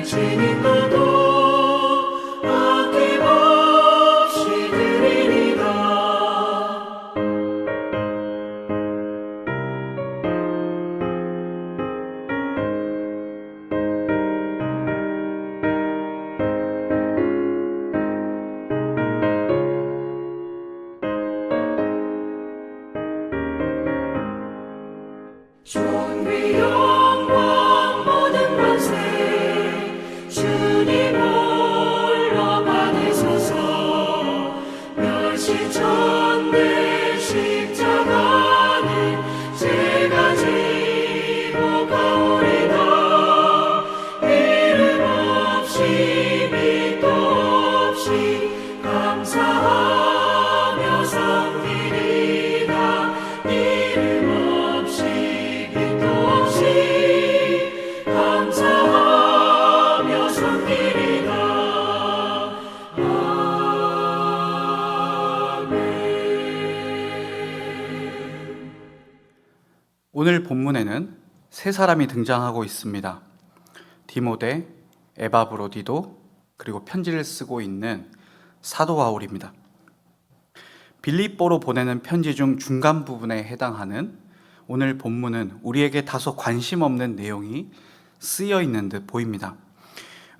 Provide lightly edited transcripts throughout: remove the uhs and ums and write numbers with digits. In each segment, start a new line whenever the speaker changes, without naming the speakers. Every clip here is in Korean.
신인도도 아낌없이 드리리라. 존귀 영광 모든 권세 주님 홀로 받으소서. 멸시천대 십자가는 제가 지고 가오리다. 이름 없이 빛도 없이 감사하며 섬기리다. 이름 없이 빛도 없이 감사하며 섬기리다. 아멘.
오늘 본문에는 세 사람이 등장하고 있습니다. 디모데, 에바브로디도, 그리고 편지를 쓰고 있는 사도 바울입니다. 빌립보로 보내는 편지 중 중간 부분에 해당하는 오늘 본문은 우리에게 다소 관심 없는 내용이 쓰여 있는 듯 보입니다.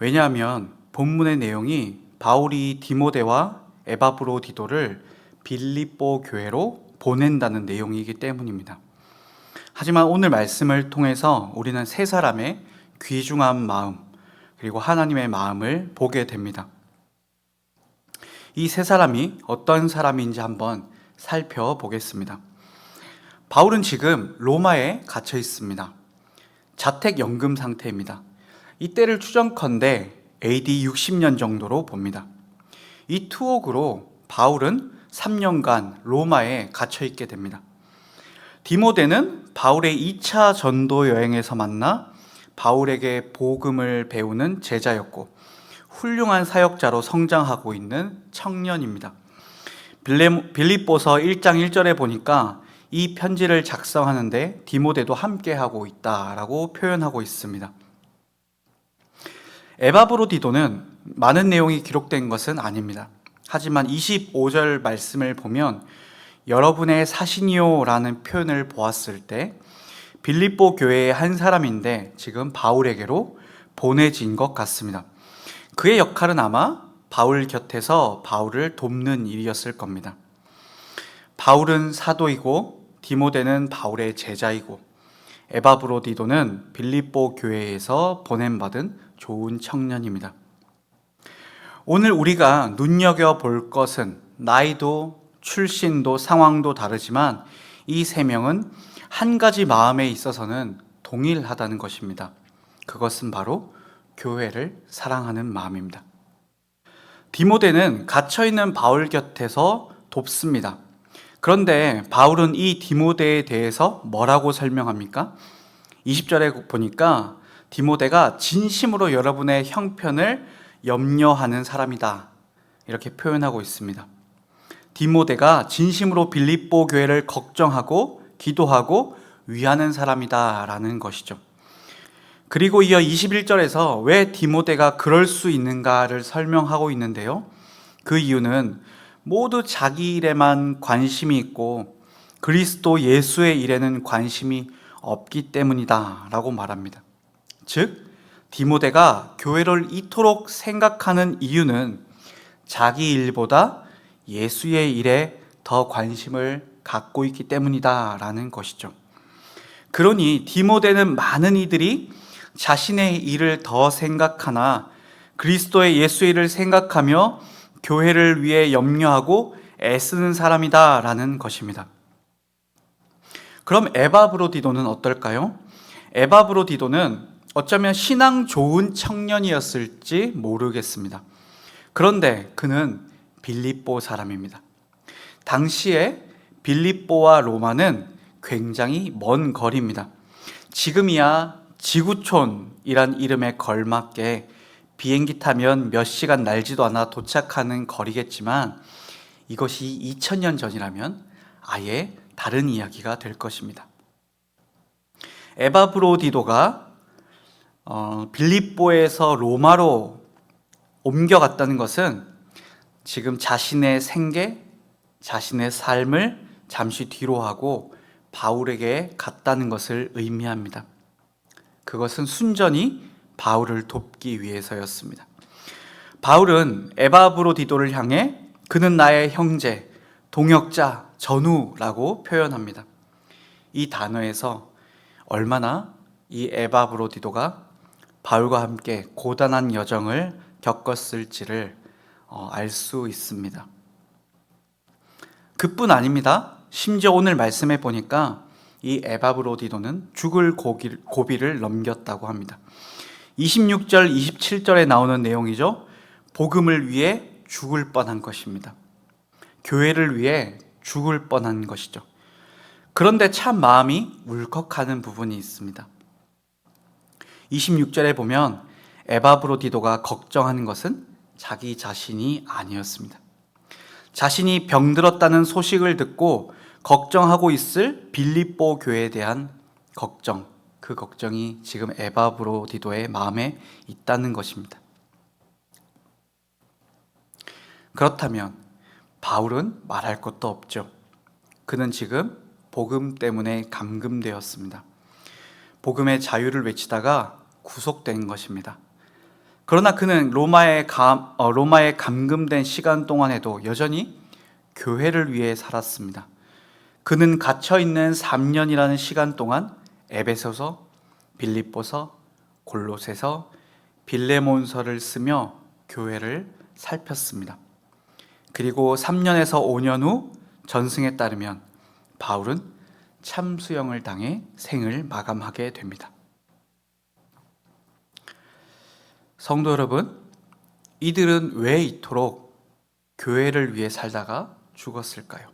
왜냐하면 본문의 내용이 바울이 디모데와 에바브로디도를 빌립보 교회로 보낸다는 내용이기 때문입니다. 하지만 오늘 말씀을 통해서 우리는 세 사람의 귀중한 마음, 그리고 하나님의 마음을 보게 됩니다. 이 세 사람이 어떤 사람인지 한번 살펴보겠습니다. 바울은 지금 로마에 갇혀 있습니다. 자택연금 상태입니다. 이때를 추정컨대 AD 60년 정도로 봅니다. 이 투옥으로 바울은 3년간 로마에 갇혀 있게 됩니다. 디모데는 바울의 2차 전도 여행에서 만나 바울에게 복음을 배우는 제자였고 훌륭한 사역자로 성장하고 있는 청년입니다. 빌립보서 1장 1절에 보니까 이 편지를 작성하는데 디모데도 함께하고 있다라고 표현하고 있습니다. 에바브로디도는 많은 내용이 기록된 것은 아닙니다. 하지만 25절 말씀을 보면 여러분의 사신이요 라는 표현을 보았을 때 빌립보 교회의 한 사람인데 지금 바울에게로 보내진 것 같습니다. 그의 역할은 아마 바울 곁에서 바울을 돕는 일이었을 겁니다. 바울은 사도이고 디모데는 바울의 제자이고 에바브로디도는 빌립보 교회에서 보냄받은 좋은 청년입니다. 오늘 우리가 눈여겨볼 것은 나이도 출신도 상황도 다르지만 이 세 명은 한 가지 마음에 있어서는 동일하다는 것입니다. 그것은 바로 교회를 사랑하는 마음입니다. 디모데는 갇혀있는 바울 곁에서 돕습니다. 그런데 바울은 이 디모데에 대해서 뭐라고 설명합니까? 20절에 보니까 디모데가 진심으로 여러분의 형편을 염려하는 사람이다 이렇게 표현하고 있습니다. 디모데가 진심으로 빌립보 교회를 걱정하고 기도하고 위하는 사람이다 라는 것이죠. 그리고 이어 21절에서 왜 디모데가 그럴 수 있는가를 설명하고 있는데요. 그 이유는 모두 자기 일에만 관심이 있고 그리스도 예수의 일에는 관심이 없기 때문이다 라고 말합니다. 즉 디모데가 교회를 이토록 생각하는 이유는 자기 일보다 예수의 일에 더 관심을 갖고 있기 때문이다 라는 것이죠. 그러니 디모데는 많은 이들이 자신의 일을 더 생각하나 그리스도의 예수의 일을 생각하며 교회를 위해 염려하고 애쓰는 사람이다 라는 것입니다. 그럼 에바브로디도는 어떨까요? 에바브로디도는 어쩌면 신앙 좋은 청년이었을지 모르겠습니다. 그런데 그는 빌립보 사람입니다. 당시에 빌립보와 로마는 굉장히 먼 거리입니다. 지금이야 지구촌이란 이름에 걸맞게 비행기 타면 몇 시간 날지도 않아 도착하는 거리겠지만 이것이 2000년 전이라면 아예 다른 이야기가 될 것입니다. 에바브로디도가 빌립보에서 로마로 옮겨갔다는 것은 지금 자신의 생계, 자신의 삶을 잠시 뒤로 하고 바울에게 갔다는 것을 의미합니다. 그것은 순전히 바울을 돕기 위해서였습니다. 바울은 에바브로디도를 향해 그는 나의 형제, 동역자, 전우라고 표현합니다. 이 단어에서 얼마나 이 에바브로디도가 바울과 함께 고단한 여정을 겪었을지를 알 수 있습니다. 그뿐 아닙니다. 심지어 오늘 말씀해 보니까 이 에바브로디도는 죽을 고비를 넘겼다고 합니다. 26절, 27절에 나오는 내용이죠. 복음을 위해 죽을 뻔한 것입니다. 교회를 위해 죽을 뻔한 것이죠. 그런데 참 마음이 울컥하는 부분이 있습니다. 26절에 보면 에바브로디도가 걱정하는 것은 자기 자신이 아니었습니다. 자신이 병들었다는 소식을 듣고 걱정하고 있을 빌립보 교회에 대한 걱정, 그 걱정이 지금 에바브로디도의 마음에 있다는 것입니다. 그렇다면 바울은 말할 것도 없죠. 그는 지금 복음 때문에 감금되었습니다. 복음의 자유를 외치다가 구속된 것입니다. 그러나 그는 로마에 감금된 시간 동안에도 여전히 교회를 위해 살았습니다. 그는 갇혀있는 3년이라는 시간 동안 에베소서, 빌립보서, 골로새서, 빌레몬서를 쓰며 교회를 살폈습니다. 그리고 3년에서 5년 후 전승에 따르면 바울은 참수형을 당해 생을 마감하게 됩니다. 성도 여러분, 이들은 왜 이토록 교회를 위해 살다가 죽었을까요?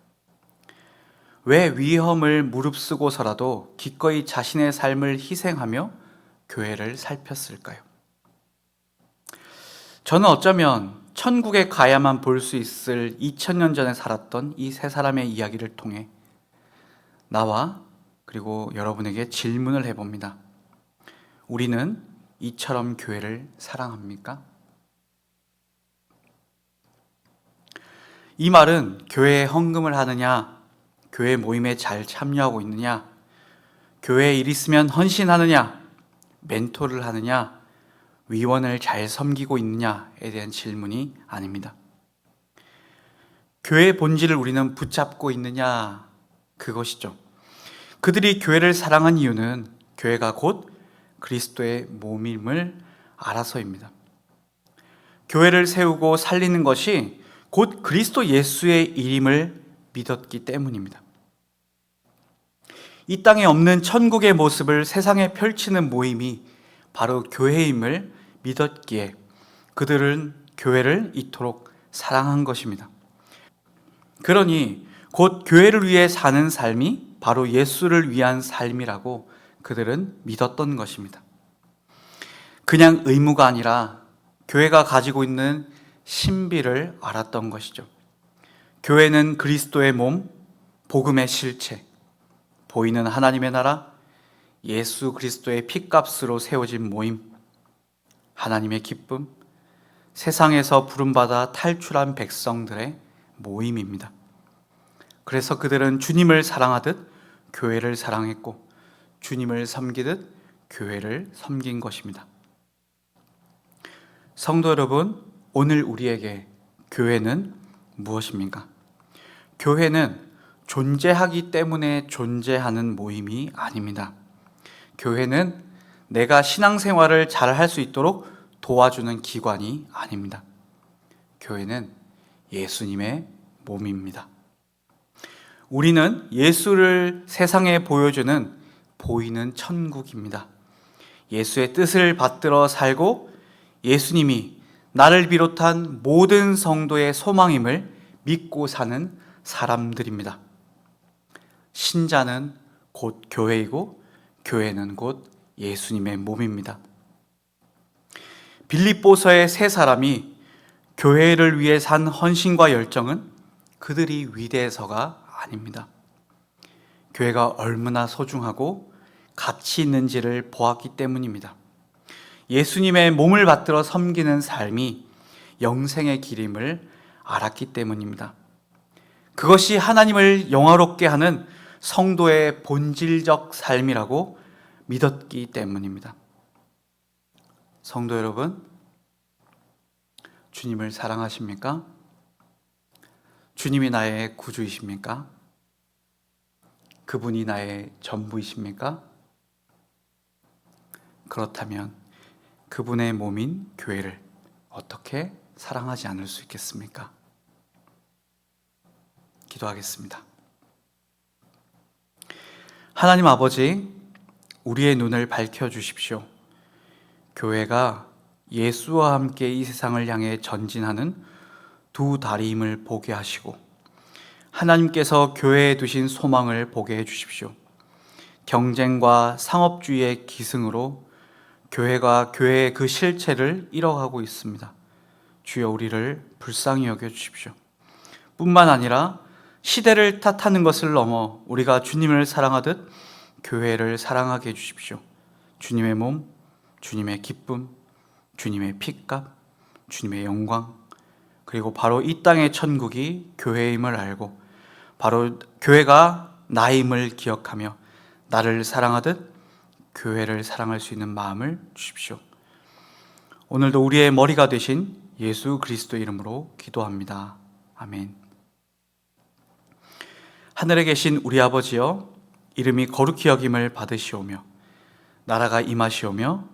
왜 위험을 무릅쓰고서라도 기꺼이 자신의 삶을 희생하며 교회를 살폈을까요? 저는 어쩌면 천국에 가야만 볼 수 있을 2000년 전에 살았던 이 세 사람의 이야기를 통해 나와 그리고 여러분에게 질문을 해봅니다. 우리는 이처럼 교회를 사랑합니까? 이 말은 교회에 헌금을 하느냐, 교회 모임에 잘 참여하고 있느냐, 교회에 일 있으면 헌신하느냐, 멘토를 하느냐, 위원을 잘 섬기고 있느냐에 대한 질문이 아닙니다. 교회의 본질을 우리는 붙잡고 있느냐, 그것이죠. 그들이 교회를 사랑한 이유는 교회가 곧 그리스도의 몸임을 알아서입니다. 교회를 세우고 살리는 것이 곧 그리스도 예수의 일임을 믿었기 때문입니다. 이 땅에 없는 천국의 모습을 세상에 펼치는 모임이 바로 교회임을 믿었기에 그들은 교회를 이토록 사랑한 것입니다. 그러니 곧 교회를 위해 사는 삶이 바로 예수를 위한 삶이라고 그들은 믿었던 것입니다. 그냥 의무가 아니라 교회가 가지고 있는 신비를 알았던 것이죠. 교회는 그리스도의 몸, 복음의 실체, 보이는 하나님의 나라, 예수 그리스도의 피값으로 세워진 모임, 하나님의 기쁨, 세상에서 부름받아 탈출한 백성들의 모임입니다. 그래서 그들은 주님을 사랑하듯 교회를 사랑했고 주님을 섬기듯 교회를 섬긴 것입니다. 성도 여러분, 오늘 우리에게 교회는 무엇입니까? 교회는 존재하기 때문에 존재하는 모임이 아닙니다. 교회는 내가 신앙생활을 잘 할 수 있도록 도와주는 기관이 아닙니다. 교회는 예수님의 몸입니다. 우리는 예수를 세상에 보여주는 보이는 천국입니다. 예수의 뜻을 받들어 살고 예수님이 나를 비롯한 모든 성도의 소망임을 믿고 사는 사람들입니다. 신자는 곧 교회이고 교회는 곧 예수님의 몸입니다. 빌립보서의 세 사람이 교회를 위해 산 헌신과 열정은 그들이 위대해서가 아닙니다. 교회가 얼마나 소중하고 가치 있는지를 보았기 때문입니다. 예수님의 몸을 받들어 섬기는 삶이 영생의 길임을 알았기 때문입니다. 그것이 하나님을 영화롭게 하는 성도의 본질적 삶이라고 믿었기 때문입니다. 성도 여러분, 주님을 사랑하십니까? 주님이 나의 구주이십니까? 그분이 나의 전부이십니까? 그렇다면 그분의 몸인 교회를 어떻게 사랑하지 않을 수 있겠습니까? 기도하겠습니다. 하나님 아버지, 우리의 눈을 밝혀주십시오. 교회가 예수와 함께 이 세상을 향해 전진하는 두 다리임을 보게 하시고 하나님께서 교회에 두신 소망을 보게 해주십시오. 경쟁과 상업주의의 기승으로 교회가 교회의 그 실체를 잃어가고 있습니다. 주여, 우리를 불쌍히 여겨주십시오. 뿐만 아니라 시대를 탓하는 것을 넘어 우리가 주님을 사랑하듯 교회를 사랑하게 해주십시오. 주님의 몸, 주님의 기쁨, 주님의 피값, 주님의 영광, 그리고 바로 이 땅의 천국이 교회임을 알고 바로 교회가 나임을 기억하며 나를 사랑하듯 교회를 사랑할 수 있는 마음을 주십시오. 오늘도 우리의 머리가 되신 예수 그리스도 이름으로 기도합니다. 아멘. 하늘에 계신 우리 아버지여, 이름이 거룩히 여김을 받으시오며 나라가 임하시오며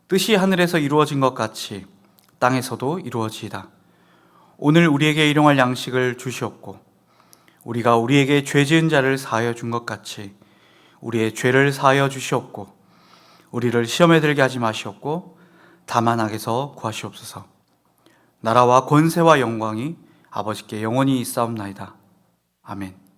뜻이 하늘에서 이루어진 것 같이 땅에서도 이루어지이다. 오늘 우리에게 일용할 양식을 주시옵고 우리가 우리에게 죄 지은 자를 사하여 준 것 같이 우리의 죄를 사하여 주시옵고 우리를 시험에 들게 하지 마시옵고 다만 악에서 구하시옵소서. 나라와 권세와 영광이 아버지께 영원히 있사옵나이다. 아멘.